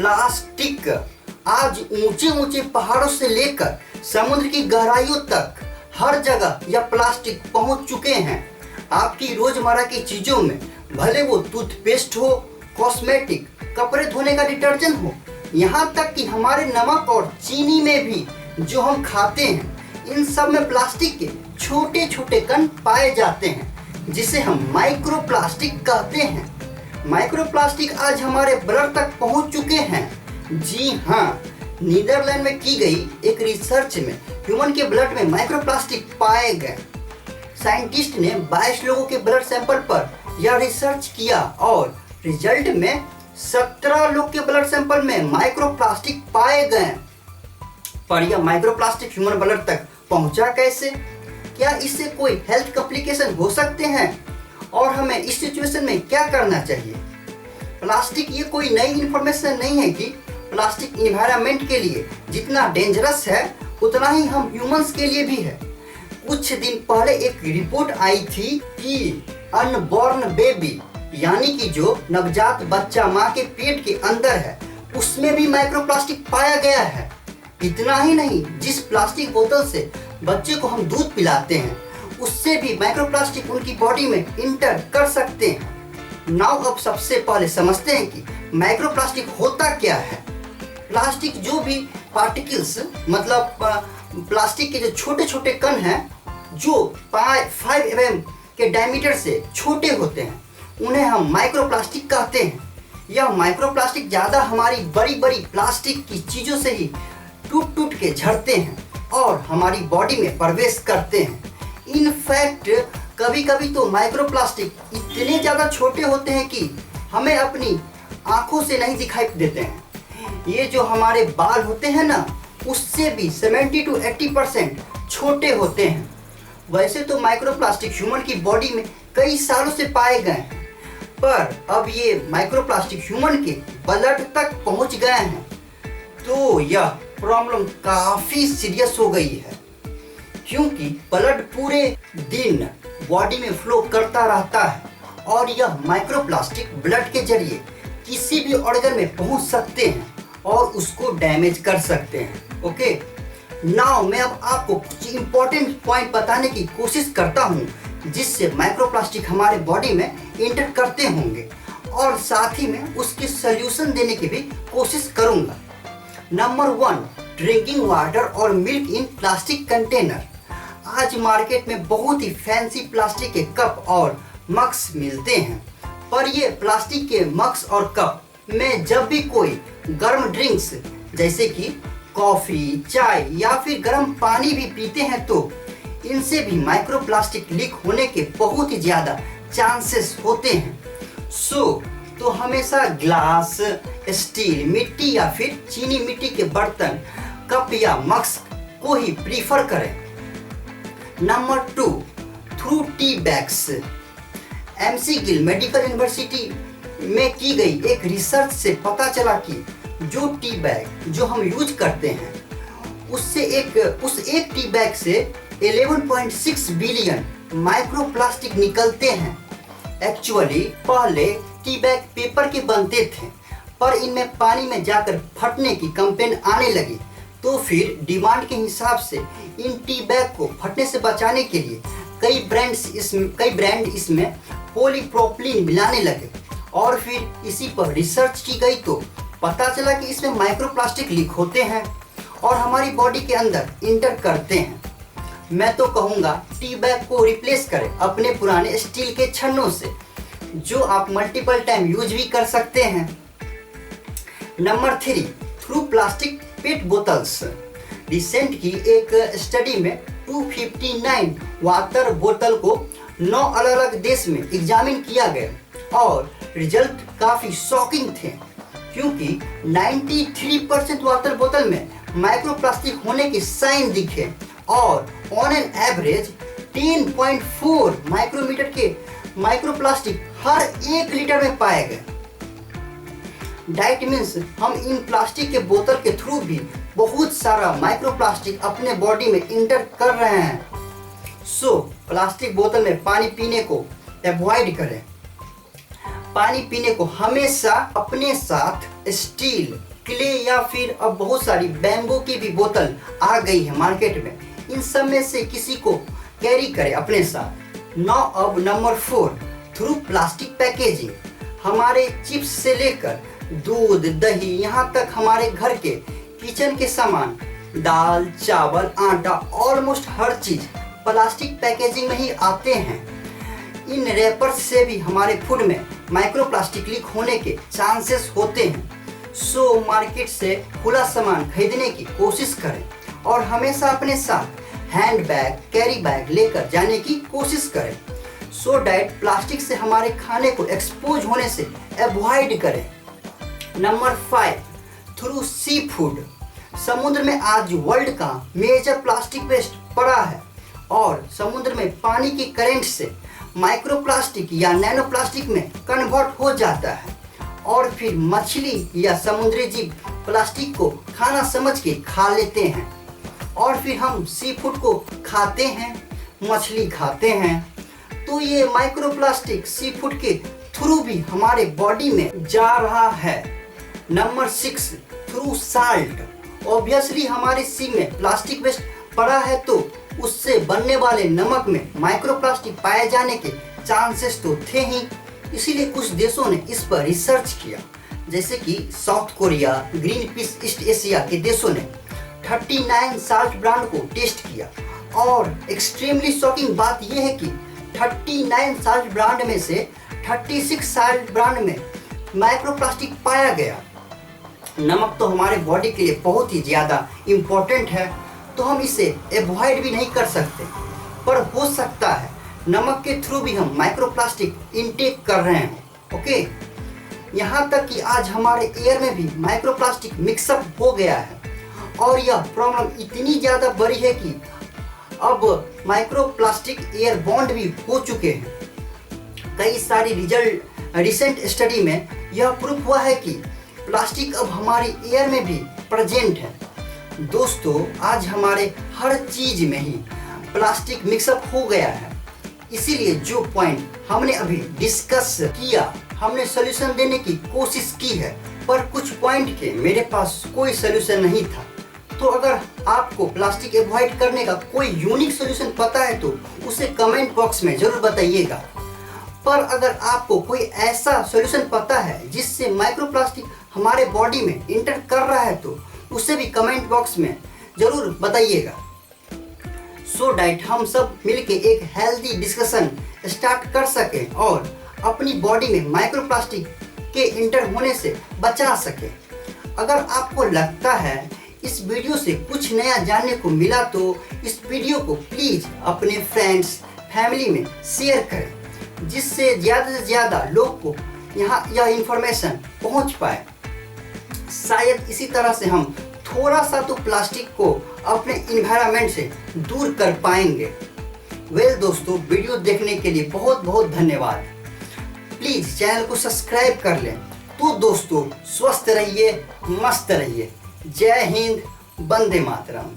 Plastic आज ऊंचे ऊंचे पहाड़ों से लेकर समुद्र की गहराइयों तक हर जगह यह प्लास्टिक पहुंच चुके हैं। आपकी रोजमर्रा की चीजों में, भले वो टूथपेस्ट हो, कॉस्मेटिक, कपड़े धोने का डिटर्जेंट हो, यहाँ तक कि हमारे नमक और चीनी में भी जो हम खाते हैं, इन सब में प्लास्टिक के छोटे छोटे कण पाए जाते हैं, जिसे हम माइक्रो प्लास्टिक कहते हैं। माइक्रो प्लास्टिक आज हमारे ब्लड तक पहुंच चुके हैं। जी हाँ, नीदरलैंड में की गई एक रिसर्च में ह्यूमन के ब्लड में माइक्रो प्लास्टिक पाए गए। साइंटिस्ट ने 22 लोगों के ब्लड सैंपल पर यह रिसर्च किया और रिजल्ट में 17 लोग के ब्लड सैंपल में माइक्रो प्लास्टिक पाए गए। पर यह माइक्रो प्लास्टिक ह्यूमन ब्लड तक पहुंचा कैसे? क्या इससे कोई हेल्थ कॉम्प्लिकेशन हो सकते हैं? और हमें इस सिचुएशन में क्या करना चाहिए? प्लास्टिक ये कोई नई इंफॉर्मेशन नहीं है कि प्लास्टिक इन्वायरमेंट के लिए जितना डेंजरस है उतना ही हम ह्यूमंस के लिए भी है। कुछ दिन पहले एक रिपोर्ट आई थी कि अनबॉर्न बेबी यानी कि जो नवजात बच्चा माँ के पेट के अंदर है, उसमें भी माइक्रोप्लास्टिक पाया गया है। इतना ही नहीं, जिस प्लास्टिक बोतल से बच्चे को हम दूध पिलाते हैं, उससे भी माइक्रोप्लास्टिक उनकी बॉडी में इंटर कर सकते हैं। नाउ अब सबसे पहले समझते हैं कि माइक्रोप्लास्टिक होता क्या है। प्लास्टिक जो भी पार्टिकल्स, मतलब प्लास्टिक के जो छोटे छोटे कण हैं जो 5 mm के डायमीटर से छोटे होते हैं, उन्हें हम माइक्रोप्लास्टिक कहते हैं। यह माइक्रोप्लास्टिक ज़्यादा हमारी बड़ी बड़ी प्लास्टिक की चीज़ों से ही टूट टूट के झड़ते हैं और हमारी बॉडी में प्रवेश करते हैं। इनफैक्ट कभी कभी तो माइक्रोप्लास्टिक इतने ज़्यादा छोटे होते हैं कि हमें अपनी आँखों से नहीं दिखाई देते हैं। ये जो हमारे बाल होते हैं ना, उससे भी 70 to 80% छोटे होते हैं। वैसे तो माइक्रोप्लास्टिक ह्यूमन की बॉडी में कई सालों से पाए गए हैं, पर अब ये माइक्रोप्लास्टिक ह्यूमन के ब्लड तक पहुंच गए हैं, तो यह प्रॉब्लम काफ़ी सीरियस हो गई है। क्योंकि ब्लड पूरे दिन बॉडी में फ्लो करता रहता है और यह माइक्रोप्लास्टिक ब्लड के जरिए किसी भी ऑर्गन में पहुंच सकते हैं और उसको डैमेज कर सकते हैं। ओके, नाउ मैं अब आपको कुछ इंपॉर्टेंट पॉइंट बताने की कोशिश करता हूं, जिससे माइक्रोप्लास्टिक हमारे बॉडी में इंटर करते होंगे और साथ ही में उसके सल्यूशन देने की भी कोशिश करूंगा। नंबर 1, ड्रिंकिंग वाटर और मिल्क इन प्लास्टिक कंटेनर। आज मार्केट में बहुत ही फैंसी प्लास्टिक के कप और मग्स मिलते हैं, पर ये प्लास्टिक के मग्स और कप में जब भी कोई गर्म ड्रिंक्स जैसे कि कॉफ़ी, चाय या फिर गर्म पानी भी पीते हैं, तो इनसे भी माइक्रोप्लास्टिक लीक होने के बहुत ही ज़्यादा चांसेस होते हैं। तो हमेशा ग्लास, स्टील, मिट्टी या फिर चीनी मिट्टी के बर्तन, कप या मग्स को ही प्रीफर करें। Number 2, through tea bags. MC Gill medical university में की गई एक रिसर्च से पता चला कि जो टी बैग जो हम यूज करते हैं, उस एक टी बैग से 11.6 बिलियन माइक्रोप्लास्टिक निकलते हैं। एक्चुअली पहले टी बैग पेपर के बनते थे, पर इनमें पानी में जाकर फटने की कंप्लेन आने लगी, तो फिर डिमांड के हिसाब से इन टी बैग को फटने से बचाने के लिए कई ब्रांड इसमें पॉलीप्रोपिलीन मिलाने लगे और फिर इसी पर रिसर्च की गई तो पता चला कि इसमें माइक्रोप्लास्टिक लीक होते हैं और हमारी बॉडी के अंदर इंटर करते हैं। मैं तो कहूँगा टी बैग को रिप्लेस करें अपने पुराने स्टील के छन्नों से, जो आप मल्टीपल टाइम यूज भी कर सकते हैं। नंबर 3, थ्रू प्लास्टिक पेट बोतल्स। रिसेंट की एक स्टडी में 259 वाटर बोतल को 9 अलग अलग देश में एग्जामिन किया गया और रिजल्ट काफ़ी शॉकिंग थे, क्योंकि 93% वाटर बोतल में माइक्रोप्लास्टिक होने के साइन दिखे और ऑन एन एवरेज 10.4 माइक्रोमीटर के माइक्रोप्लास्टिक हर 1 लीटर में पाए गए। डाइट मीन्स हम इन प्लास्टिक के बोतल के थ्रू भी बहुत सारा माइक्रोप्लास्टिक अपने बॉडी में इंटर कर रहे हैं। प्लास्टिक बोतल में पानी पीने को अवॉइड करें। पानी पीने को हमेशा अपने साथ स्टील, क्ले या फिर अब बहुत सारी बैम्बू की भी बोतल आ गई है मार्केट में। इन सब में से किसी को कैरी करें अपने साथ। नाउ अब नंबर 4, थ्रू प्लास्टिक पैकेजिंग। हमारे चिप्स से लेकर दूध, दही, यहाँ तक हमारे घर के किचन के सामान, दाल, चावल, आटा, ऑलमोस्ट हर चीज प्लास्टिक पैकेजिंग में ही आते हैं। इन रैपर्स से भी हमारे फूड में माइक्रोप्लास्टिक लीक होने के चांसेस होते हैं। सो मार्केट से खुला सामान खरीदने की कोशिश करें और हमेशा अपने साथ हैंड बैग, कैरी बैग लेकर जाने की कोशिश करें, सो डैट प्लास्टिक से हमारे खाने को एक्सपोज होने से अवॉइड करें। Number 5, through sea food. समुद्र में आज वर्ल्ड का मेजर प्लास्टिक वेस्ट पड़ा है और समुद्र में पानी की करंट से माइक्रोप्लास्टिक या नैनो प्लास्टिक में कन्वर्ट हो जाता है और फिर मछली या समुद्री जीव प्लास्टिक को खाना समझ के खा लेते हैं और फिर हम सी फूड को खाते हैं, मछली खाते हैं, तो ये माइक्रोप्लास्टिक सी फूड के थ्रू भी हमारे बॉडी में जा रहा है। Number 6, through salt. ऑब्वियसली हमारे सी में प्लास्टिक वेस्ट पड़ा है तो उससे बनने वाले नमक में माइक्रोप्लास्टिक पाए जाने के चांसेस तो थे ही। इसीलिए कुछ देशों ने इस पर रिसर्च किया, जैसे कि south Korea, green peas east Asia के देशों ने 39 साल्ट ब्रांड को टेस्ट किया और एक्सट्रीमली शॉकिंग बात यह है कि 39 साल्ट ब्रांड में से 36 साल्ट ब्रांड में माइक्रोप्लास्टिक पाया गया। नमक तो हमारे बॉडी के लिए बहुत ही ज़्यादा इम्पोर्टेंट है, तो हम इसे अवॉइड भी नहीं कर सकते, पर हो सकता है नमक के थ्रू भी हम माइक्रोप्लास्टिक इनटेक कर रहे हैं। ओके, यहाँ तक कि आज हमारे एयर में भी माइक्रोप्लास्टिक मिक्सअप हो गया है और यह प्रॉब्लम इतनी ज़्यादा बड़ी है कि अब माइक्रोप्लास्टिक एयर बॉन्ड भी हो चुके हैं। कई सारी रिसेंट स्टडी में यह प्रूफ हुआ है कि प्लास्टिक अब हमारी एयर में भी प्रेजेंट है। दोस्तों, आज हमारे हर चीज में ही प्लास्टिक मिक्सअप हो गया है, इसीलिए जो पॉइंट हमने अभी डिस्कस किया, हमने सोल्यूशन देने की कोशिश की है, पर कुछ पॉइंट के मेरे पास कोई सोल्यूशन नहीं था। तो अगर आपको प्लास्टिक अवॉइड करने का कोई यूनिक सोल्यूशन पता है तो उसे कमेंट बॉक्स में जरूर बताइएगा। पर अगर आपको कोई ऐसा सोल्यूशन पता है जिससे माइक्रोप्लास्टिक हमारे बॉडी में इंटर कर रहा है तो उसे भी कमेंट बॉक्स में जरूर बताइएगा, सो डैट हम सब मिलके एक हेल्दी डिस्कशन स्टार्ट कर सकें और अपनी बॉडी में माइक्रोप्लास्टिक के इंटर होने से बचा सकें। अगर आपको लगता है इस वीडियो से कुछ नया जानने को मिला तो इस वीडियो को प्लीज़ अपने फ्रेंड्स, फैमिली में शेयर करें, जिससे ज़्यादा से ज़्यादा लोग को यहाँ यह इंफॉर्मेशन पहुँच पाए। शायद इसी तरह से हम थोड़ा सा तो प्लास्टिक को अपने इन्वायरमेंट से दूर कर पाएंगे। वेल दोस्तों, वीडियो देखने के लिए बहुत बहुत धन्यवाद। प्लीज़ चैनल को सब्सक्राइब कर लें। तो दोस्तों, स्वस्थ रहिए, मस्त रहिए। जय हिंद, वंदे मातरम।